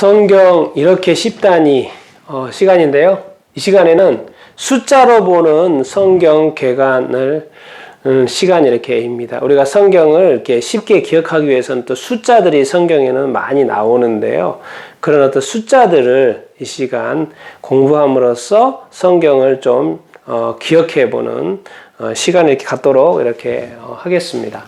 성경 이렇게 쉽다니 시간인데요. 이 시간에는 숫자로 보는 성경 개관을 시간 이렇게입니다. 우리가 성경을 이렇게 쉽게 기억하기 위해서는 또 숫자들이 성경에는 많이 나오는데요. 그런 어떤 숫자들을 이 시간 공부함으로써 성경을 좀 기억해 보는 시간을 이렇게 갖도록 이렇게 하겠습니다.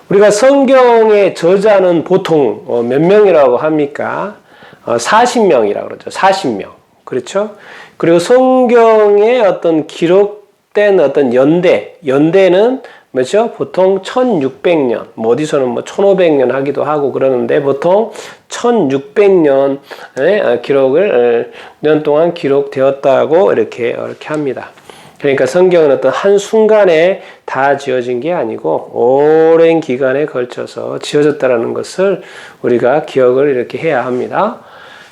우리가 성경의 저자는 보통 몇 명이라고 합니까? 40명이라고 그러죠. 40명. 그렇죠? 그리고 성경의 어떤 기록된 어떤 연대는 뭐죠? 보통 1600년, 어디서는 1500년 하기도 하고 그러는데 보통 1600년의 기록을 년 동안 기록되었다고 이렇게 합니다. 그러니까 성경은 어떤 한순간에 다 지어진 게 아니고 오랜 기간에 걸쳐서 지어졌다는 것을 우리가 기억을 이렇게 해야 합니다.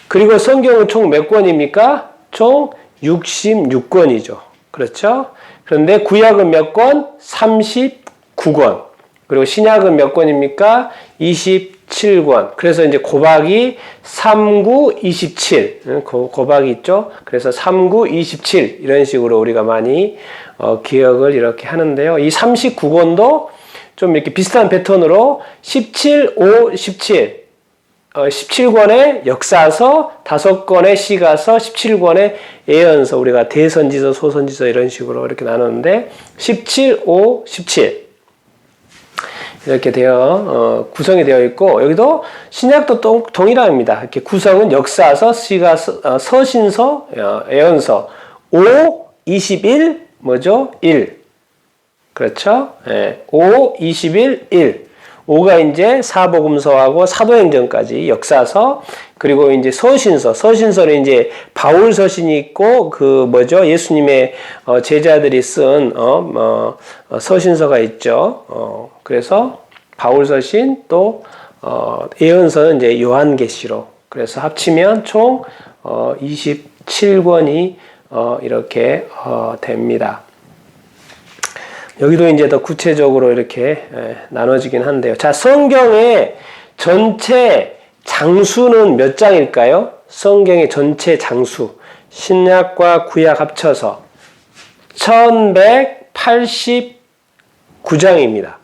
그리고 성경은 총 몇 권입니까? 총 66권이죠. 그렇죠? 그런데 구약은 몇 권? 39권. 그리고 신약은 몇 권입니까? 27권. 그래서 이제 곱하기 39, 27. 곱하기 있죠? 그래서 39, 27. 이런 식으로 우리가 많이 기억을 이렇게 하는데요. 이 39권도 좀 이렇게 비슷한 패턴으로 17, 5, 17. 17권의 역사서, 5권의 시가서, 17권의 예언서, 우리가 대선지서, 소선지서 이런 식으로 이렇게 나누는데 17, 5, 17 이렇게 구성이 되어 있고, 여기도 신약도 동일합니다. 이렇게 구성은 역사서, 시가서, 서신서, 예언서 5, 21 뭐죠? 1 그렇죠? 5, 21, 1 5가 이제 사복음서하고 사도행전까지 역사서, 그리고 이제 서신서는 이제 바울 서신이 있고 예수님의 제자들이 쓴 서신서가 있죠. 그래서 바울 서신 또 예언서는 이제 요한계시록. 그래서 합치면 총 27권이 이렇게 됩니다. 여기도 이제 더 구체적으로 이렇게 나눠지긴 한데요. 자, 성경의 전체 장수는 몇 장일까요? 성경의 전체 장수. 신약과 구약 합쳐서 1189장입니다.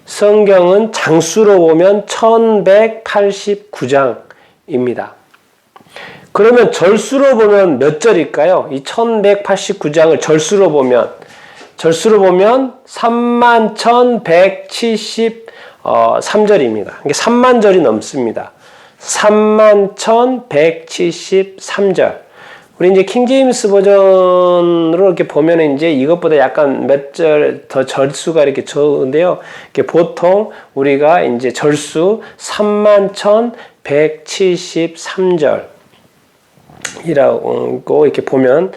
성경은 장수로 보면 1189장입니다. 그러면 절수로 보면 몇 절일까요? 이 1189장을 절수로 보면 31,173절입니다. 이게 3만 절이 넘습니다. 31,173절. 우리 이제 킹제임스 버전으로 이렇게 보면 이제 이것보다 약간 몇 절 더 절수가 이렇게 적은데요. 이렇게 보통 우리가 이제 절수 31,173절. 이라고 이렇게 보면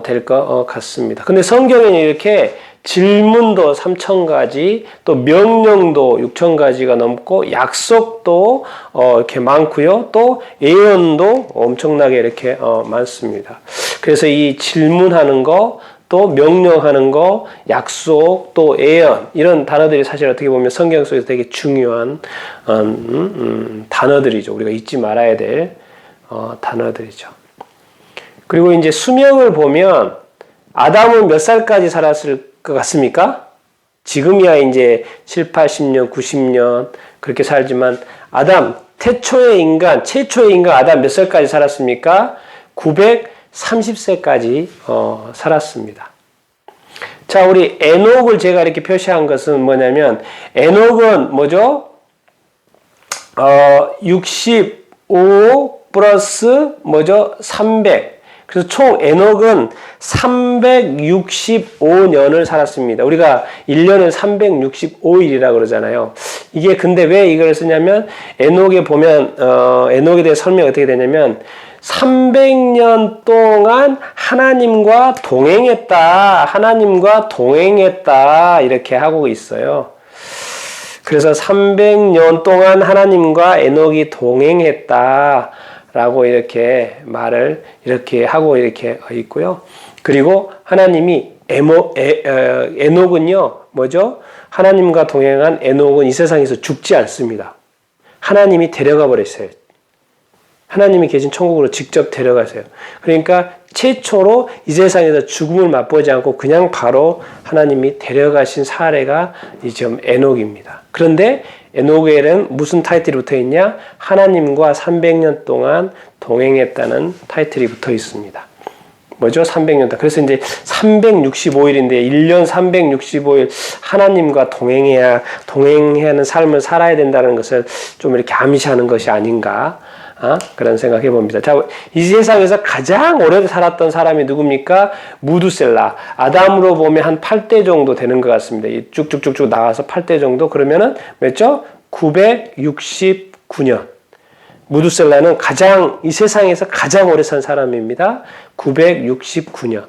될 것 같습니다. 근데 성경에는 이렇게 질문도 3,000가지, 또 명령도 6,000가지가 넘고, 약속도 이렇게 많고요. 또 예언도 엄청나게 이렇게 많습니다. 그래서 이 질문하는 거, 또 명령하는 거, 약속, 또 예언, 이런 단어들이 사실 어떻게 보면 성경 속에서 되게 중요한 단어들이죠. 우리가 잊지 말아야 될 단어들이죠. 그리고 이제 수명을 보면 아담은 몇 살까지 살았을 것 같습니까? 지금이야 이제 7, 80년, 90년 그렇게 살지만 최초의 인간 아담 몇 살까지 살았습니까? 930세까지 살았습니다. 자, 우리 에녹을 제가 이렇게 표시한 것은 뭐냐면, 에녹은 뭐죠? 65 플러스 뭐죠? 300. 그래서 총 에녹은 365년을 살았습니다. 우리가 1년은 365일이라고 그러잖아요. 이게 근데 왜 이걸 쓰냐면, 에녹에 보면 에녹에 대해 설명이 어떻게 되냐면 300년 동안 하나님과 동행했다 이렇게 하고 있어요. 그래서 300년 동안 하나님과 에녹이 동행했다 라고 이렇게 말을 이렇게 하고 이렇게 있고요. 그리고 하나님이 에녹은요, 뭐죠? 하나님과 동행한 에녹은 이 세상에서 죽지 않습니다. 하나님이 데려가 버렸어요. 하나님이 계신 천국으로 직접 데려가세요. 그러니까 최초로 이 세상에서 죽음을 맛보지 않고 그냥 바로 하나님이 데려가신 사례가 지금 에녹입니다. 그런데 에녹에는 무슨 타이틀이 붙어 있냐? 하나님과 300년 동안 동행했다는 타이틀이 붙어 있습니다. 뭐죠? 300년. 그래서 이제 365일인데 1년 365일 하나님과 동행해야 하는 삶을 살아야 된다는 것을 좀 이렇게 암시하는 것이 아닌가? 그런 생각해 봅니다. 자, 이 세상에서 가장 오래 살았던 사람이 누굽니까? 무두셀라. 아담으로 보면 한 8대 정도 되는 것 같습니다. 쭉쭉쭉쭉 나와서 8대 정도. 그러면은 몇죠? 969년. 무두셀라는 이 세상에서 가장 오래 산 사람입니다. 969년.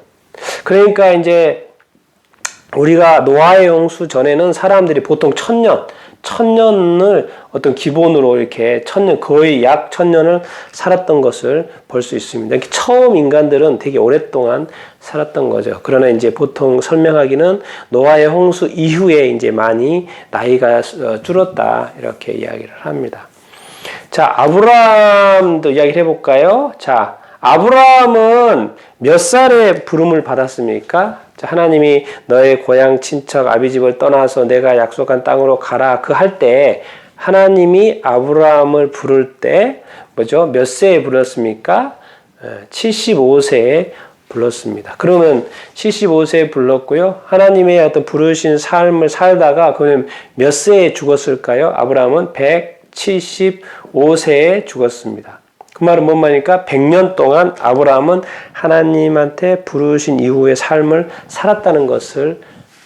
그러니까 이제 우리가 노아의 홍수 전에는 사람들이 보통 1000년을 어떤 기본으로 이렇게 거의 약 1000년을 살았던 것을 볼 수 있습니다. 이렇게 처음 인간들은 되게 오랫동안 살았던 거죠. 그러나 이제 보통 설명하기는 노아의 홍수 이후에 이제 많이 나이가 줄었다 이렇게 이야기를 합니다. 자, 아브라함도 이야기를 해볼까요? 자, 아브라함은 몇 살에 부름을 받았습니까? 자, 하나님이 너의 고향 친척 아비집을 떠나서 내가 약속한 땅으로 가라 그 할 때 하나님이 아브라함을 부를 때 뭐죠? 몇 세에 불렀습니까? 75세에 불렀습니다. 그러면 75세에 불렀고요. 하나님의 어떤 부르신 삶을 살다가 그러면 몇 세에 죽었을까요? 아브라함은 175세에 죽었습니다. 그 말은 뭔 말입니까? 100년 동안 아브라함은 하나님한테 부르신 이후의 삶을 살았다는 것을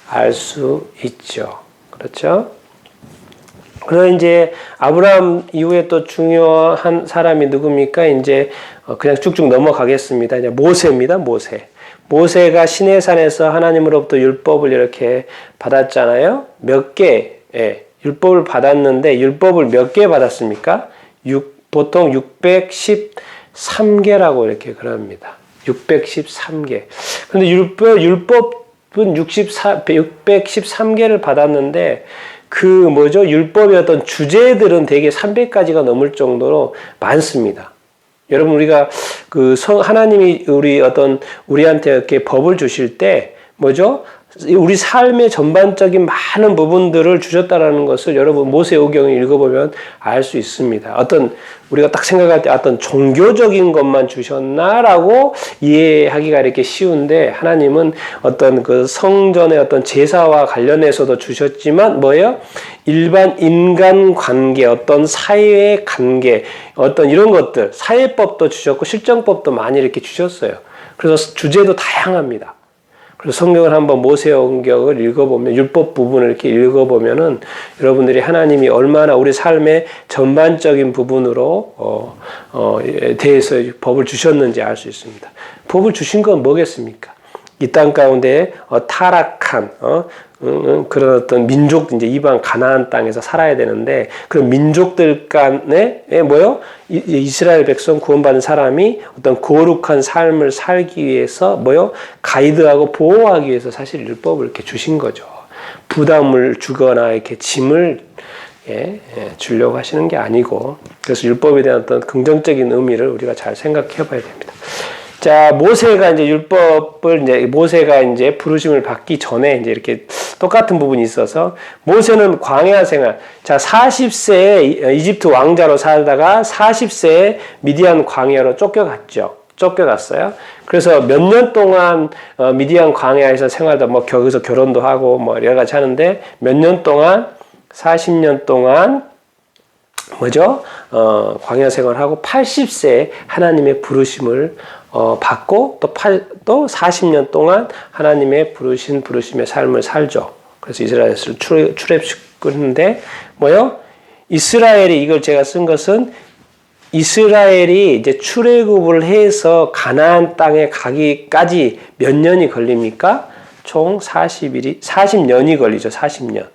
알 수 있죠. 그렇죠? 그래서 이제 아브라함 이후에 또 중요한 사람이 누굽니까? 이제 그냥 쭉쭉 넘어가겠습니다. 이제 모세입니다. 모세가 시내산에서 하나님으로부터 율법을 이렇게 받았잖아요. 율법을 받았는데 율법을 몇 개 받았습니까? 보통 613개라고 이렇게 그럽니다. 613개. 근데 율법은 613개를 받았는데 율법의 어떤 주제들은 되게 300가지가 넘을 정도로 많습니다. 여러분, 우리가 하나님이 우리한테 이렇게 법을 주실 때 우리 삶의 전반적인 많은 부분들을 주셨다라는 것을 여러분 모세오경을 읽어보면 알 수 있습니다. 우리가 딱 생각할 때 어떤 종교적인 것만 주셨나라고 이해하기가 이렇게 쉬운데 하나님은 어떤 그 성전의 어떤 제사와 관련해서도 주셨지만 일반 인간 관계, 어떤 사회의 관계, 어떤 이런 것들, 사회법도 주셨고 실정법도 많이 이렇게 주셨어요. 그래서 주제도 다양합니다. 그래서 성경을 한번 모세오경을 읽어보면 율법 부분을 이렇게 읽어보면은 여러분들이 하나님이 얼마나 우리 삶의 전반적인 부분으로 대해서 법을 주셨는지 알 수 있습니다. 법을 주신 건 뭐겠습니까? 이 땅 가운데 타락한 그런 어떤 민족, 이제 이방 가나안 땅에서 살아야 되는데 그런 민족들 간에 이스라엘 백성 구원받은 사람이 어떤 거룩한 삶을 살기 위해서 가이드하고 보호하기 위해서 사실 율법을 이렇게 주신 거죠. 부담을 주거나 이렇게 짐을 주려고 하시는 게 아니고, 그래서 율법에 대한 어떤 긍정적인 의미를 우리가 잘 생각해 봐야 됩니다. 자, 모세가 이제 부르심을 받기 전에 이제 이렇게 똑같은 부분이 있어서 모세는 광야 생활. 자, 40세에 이집트 왕자로 살다가 40세에 미디안 광야로 쫓겨갔어요. 그래서 몇 년 동안 미디안 광야에서 생활도 거기서 결혼도 하고 여러 가지 하는데 몇 년 동안 40년 동안 광야 생활하고 80세에 하나님의 부르심을 받고 또 40년 동안 하나님의 부르심의 삶을 살죠. 그래서 이스라엘을 출애굽시키는데 이스라엘이, 이걸 제가 쓴 것은 이스라엘이 이제 출애굽을 해서 가나안 땅에 가기까지 몇 년이 걸립니까? 총 40년이 걸리죠. 40년.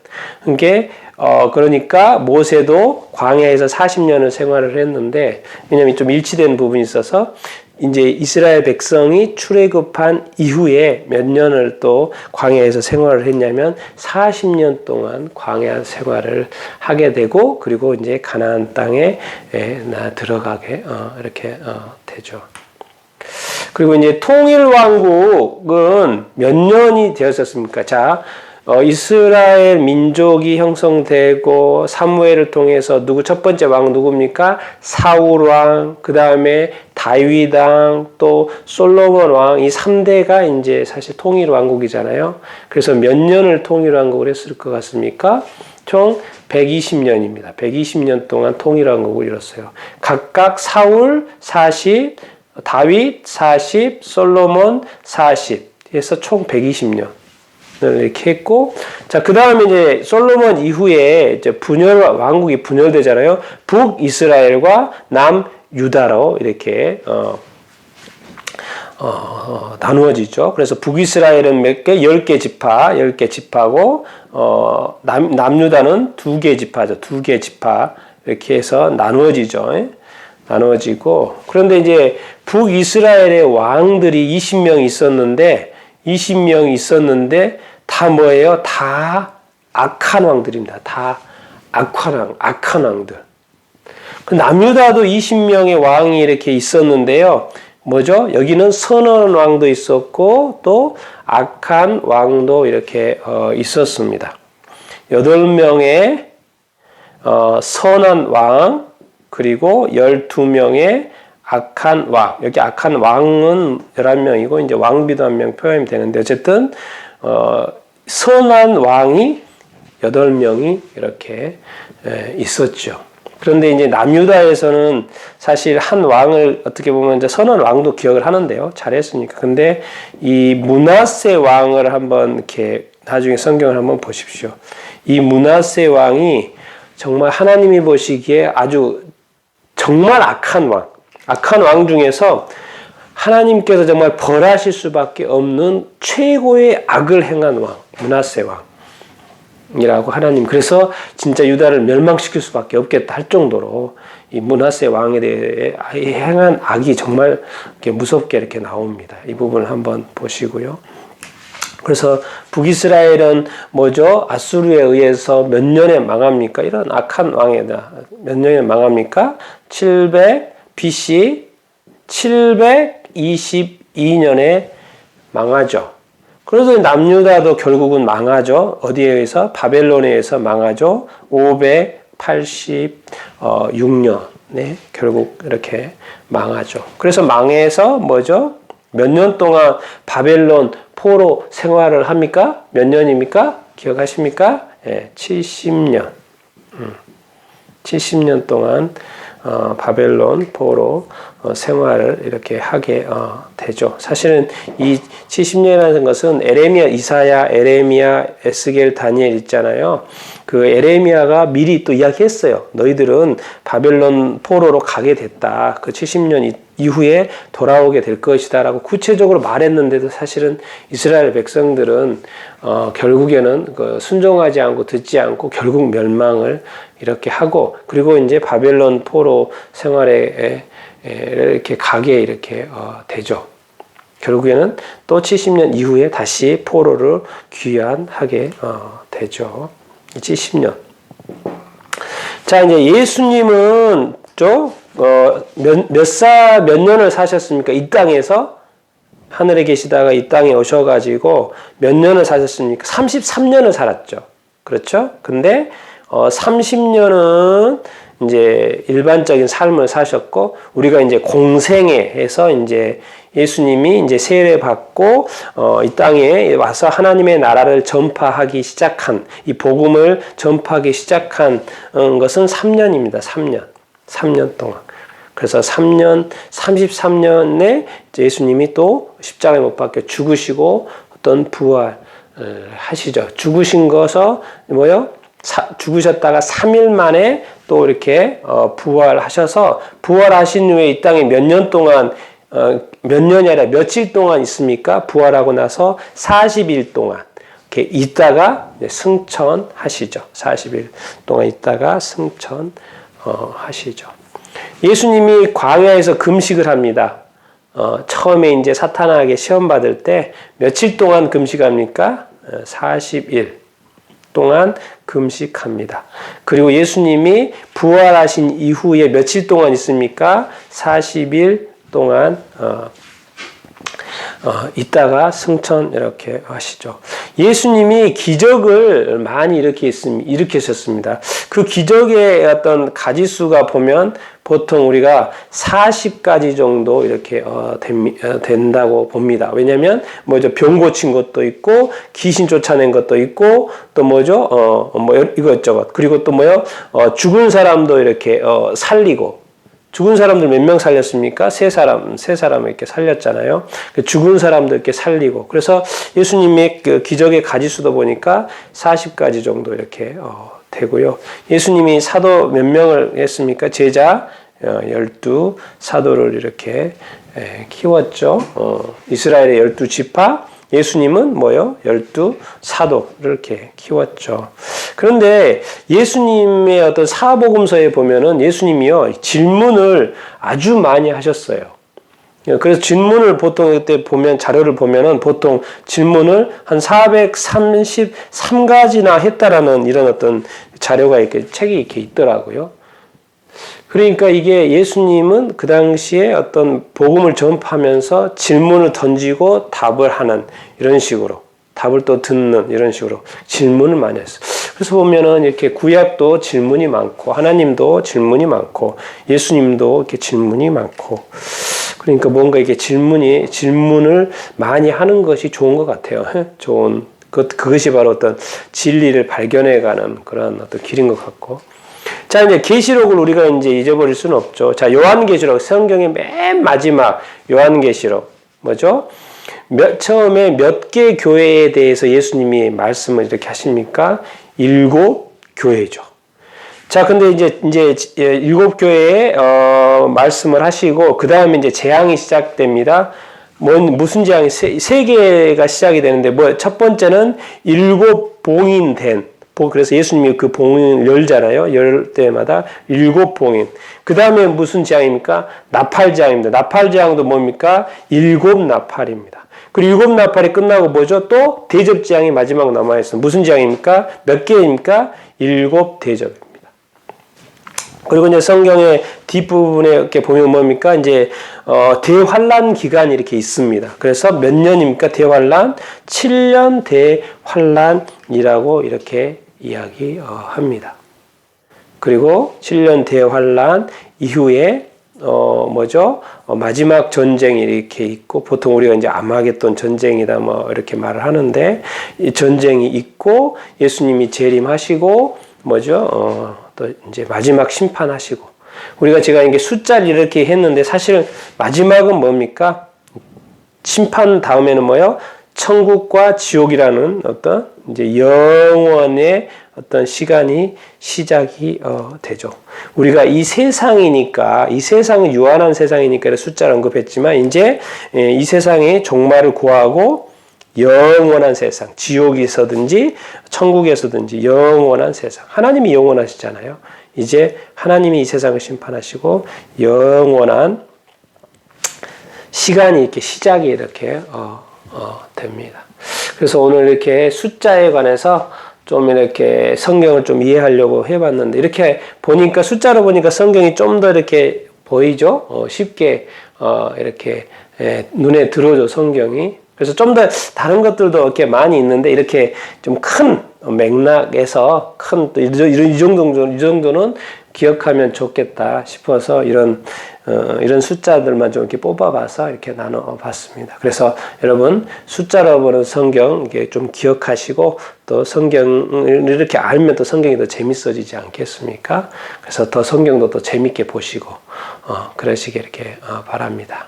그러니까 모세도 광야에서 40년을 생활을 했는데, 왜냐면 좀 일치되는 부분이 있어서 이제 이스라엘 백성이 출애굽한 이후에 몇 년을 또 광야에서 생활을 했냐면 40년 동안 광야 생활을 하게 되고 그리고 이제 가나안 땅에 들어가게 이렇게 되죠. 그리고 이제 통일 왕국은 몇 년이 되었었습니까? 자, 이스라엘 민족이 형성되고 사무엘을 통해서 첫 번째 왕 누굽니까? 사울 왕, 그 다음에 다윗 왕, 또 솔로몬 왕, 이 3대가 이제 사실 통일 왕국이잖아요. 그래서 몇 년을 통일 왕국을 했을 것 같습니까? 총 120년입니다. 120년 동안 통일 왕국을 이뤘어요. 각각 사울 40, 다윗 40, 솔로몬 40 해서 총 120년. 이렇게 했고, 자, 그 다음에 이제 솔로몬 이후에 이제 왕국이 분열되잖아요. 북이스라엘과 남유다로 이렇게, 나누어지죠. 그래서 북이스라엘은 몇 개? 10개 지파고, 남유다는 2개 지파죠. 2개 지파. 이렇게 해서 나누어지죠. 나누어지고, 그런데 이제 북이스라엘의 왕들이 20명 있었는데, 다 뭐예요? 다 악한 왕들입니다. 다 악한 왕들. 그 남유다도 20명의 왕이 이렇게 있었는데요. 뭐죠? 여기는 선한 왕도 있었고, 또 악한 왕도 이렇게 있었습니다. 8명의 선한 왕, 그리고 12명의 악한 왕. 여기 악한 왕은 11명이고, 이제 왕비도 1명 표현이 되는데, 어쨌든, 선한 왕이 8명이 이렇게 있었죠. 그런데 이제 남유다에서는 사실 한 왕을 어떻게 보면 이제 선한 왕도 기억을 하는데요. 잘했으니까. 근데 이 므낫세 왕을 한번 이렇게 나중에 성경을 한번 보십시오. 이 므낫세 왕이 정말 하나님이 보시기에 아주 정말 악한 왕 중에서 하나님께서 정말 벌하실 수밖에 없는 최고의 악을 행한 왕, 므낫세 왕이라고 하나님. 그래서 진짜 유다를 멸망시킬 수밖에 없겠다 할 정도로 이 므낫세 왕에 대해 행한 악이 정말 이렇게 무섭게 이렇게 나옵니다. 이 부분을 한번 보시고요. 그래서 북이스라엘은 뭐죠? 아수르에 의해서 몇 년에 망합니까? 이런 악한 왕에다 몇 년에 망합니까? 700 BC 722년에 망하죠. 그래서 남유다도 결국은 망하죠. 어디에 의해서? 바벨론에 의해서 망하죠. 586년에 결국 이렇게 망하죠. 그래서 망해서 뭐죠? 몇 년 동안 바벨론 포로 생활을 합니까? 몇 년입니까? 기억하십니까? 70년. 70년 동안 바벨론 포로 생활을 이렇게 하게 되죠. 사실은 이 70년이라는 것은 에레미야, 이사야, 에레미야, 에스겔, 다니엘 있잖아요. 그 에레미야가 미리 또 이야기했어요. 너희들은 바벨론 포로로 가게 됐다. 그 70년 이후에 돌아오게 될 것이다 라고 구체적으로 말했는데도 사실은 이스라엘 백성들은 결국에는 순종하지 않고 듣지 않고 결국 멸망을 이렇게 하고, 그리고 이제 바벨론 포로 생활에 이렇게 가게 이렇게 되죠. 결국에는 또 70년 이후에 다시 포로를 귀환하게 되죠. 70년. 자, 이제 예수님은 몇 년을 사셨습니까? 이 땅에서 하늘에 계시다가 이 땅에 오셔가지고 몇 년을 사셨습니까? 33년을 살았죠. 그렇죠? 근데 30년은 이제 일반적인 삶을 사셨고, 우리가 이제 공생에 해서 이제 예수님이 이제 세례 받고 이 땅에 와서 하나님의 나라를 전파하기 시작한, 이 복음을 전파하기 시작한 것은 3년입니다. 3년 동안. 그래서 33년에 예수님이 또 십자가에 못 박혀 죽으시고 어떤 부활을 하시죠. 죽으신 것은 뭐요? 죽으셨다가 3일 만에 또 이렇게 부활하셔서, 부활하신 후에 이 땅에 몇 년 동안, 몇 년이 아니라 며칠 동안 있습니까? 부활하고 나서 40일 동안 이렇게 있다가 승천하시죠. 40일 동안 있다가 승천하시죠. 예수님이 광야에서 금식을 합니다. 처음에 이제 사탄에게 시험 받을 때 며칠 동안 금식합니까? 40일 동안 금식합니다. 그리고 예수님이 부활하신 이후에 며칠 동안 있습니까? 40일 동안 있다가 승천 이렇게 하시죠. 예수님이 기적을 많이 일으키셨습니다. 그 기적의 어떤 가지수가 보면 보통 우리가 40가지 정도 이렇게 된다고 봅니다. 왜냐하면 뭐죠? 병 고친 것도 있고 귀신 쫓아낸 것도 있고 또 뭐죠? 이것저것. 그리고 또 뭐요? 죽은 사람도 이렇게 살리고. 죽은 사람들 몇 명 살렸습니까? 세 사람을 이렇게 살렸잖아요. 죽은 사람도 이렇게 살리고. 그래서 예수님의 그 기적의 가지수도 보니까 40가지 정도 이렇게 되고요. 예수님이 사도 몇 명을 했습니까? 제자 12 사도를 이렇게 키웠죠. 이스라엘의 12지파, 예수님은 뭐요? 12 사도를 이렇게 키웠죠. 그런데 예수님의 어떤 사복음서에 보면은 예수님이요, 질문을 아주 많이 하셨어요. 그래서 질문을 보통 그때 보면, 자료를 보면은 보통 질문을 한 433가지나 했다라는 이런 어떤 자료가 이렇게, 책이 이렇게 있더라고요. 그러니까 이게 예수님은 그 당시에 어떤 복음을 전파하면서 질문을 던지고 답을 하는 이런 식으로, 답을 또 듣는 이런 식으로 질문을 많이 했어요. 그래서 보면은 이렇게 구약도 질문이 많고, 하나님도 질문이 많고, 예수님도 이렇게 질문이 많고, 그러니까 뭔가 이렇게 질문을 많이 하는 것이 좋은 것 같아요. 좋은, 그것이 바로 어떤 진리를 발견해가는 그런 어떤 길인 것 같고. 자, 이제 계시록을 우리가 이제 잊어버릴 수는 없죠. 자, 요한계시록, 성경의 맨 마지막 요한계시록 뭐죠? 처음에 몇 개 교회에 대해서 예수님이 말씀을 이렇게 하십니까? 7 교회죠. 자, 근데 이제 7 교회에 말씀을 하시고 그 다음에 이제 재앙이 시작됩니다. 무슨 재앙이 세 개가 시작이 되는데 첫 번째는 7 봉인된. 그래서 예수님이 그 봉인을 열잖아요. 열 때마다 7 봉인. 그 다음에 무슨 재앙입니까? 나팔재앙입니다. 나팔재앙도 뭡니까? 7 나팔입니다. 그리고 7 나팔이 끝나고 뭐죠? 또 대접재앙이 마지막 남아있어요. 무슨 재앙입니까? 몇 개입니까? 7 대접입니다. 그리고 이제 성경의 뒷부분에 이렇게 보면 뭡니까? 이제, 대환란 기간이 이렇게 있습니다. 그래서 몇 년입니까? 대환란? 7년 대환란이라고 이렇게 이야기합니다. 그리고 7년 대환란 이후에 뭐죠? 마지막 전쟁이 이렇게 있고, 보통 우리가 이제 아마겟돈 전쟁이다 뭐 이렇게 말을 하는데, 이 전쟁이 있고 예수님이 재림하시고 뭐죠? 또 이제 마지막 심판하시고. 우리가 제가 이게 숫자를 이렇게 했는데 사실은 마지막은 뭡니까? 심판 다음에는 뭐요? 천국과 지옥이라는 어떤 이제 영원의 어떤 시간이 시작이 되죠. 우리가 이 세상이니까, 이 세상은 유한한 세상이니까 숫자를 언급했지만, 이제 이 세상의 종말을 구하고 영원한 세상, 지옥에서든지 천국에서든지 영원한 세상. 하나님이 영원하시잖아요. 이제 하나님이 이 세상을 심판하시고 영원한 시간이 이렇게 시작이 이렇게 됩니다. 그래서 오늘 이렇게 숫자에 관해서 좀 이렇게 성경을 좀 이해하려고 해봤는데, 이렇게 보니까, 숫자로 보니까 성경이 좀 더 이렇게 보이죠? 쉽게 이렇게 눈에 들어오죠, 성경이. 그래서 좀 더 다른 것들도 이렇게 많이 있는데, 이렇게 좀 큰 맥락에서 이 정도는 기억하면 좋겠다 싶어서 이런 숫자들만 좀 이렇게 뽑아봐서 이렇게 나눠봤습니다. 그래서 여러분, 숫자로 보는 성경 이게 좀 기억하시고, 또 성경을 이렇게 알면 또 성경이 더 재밌어지지 않겠습니까? 그래서 더 성경도 더 재밌게 보시고 그러시길 이렇게 바랍니다.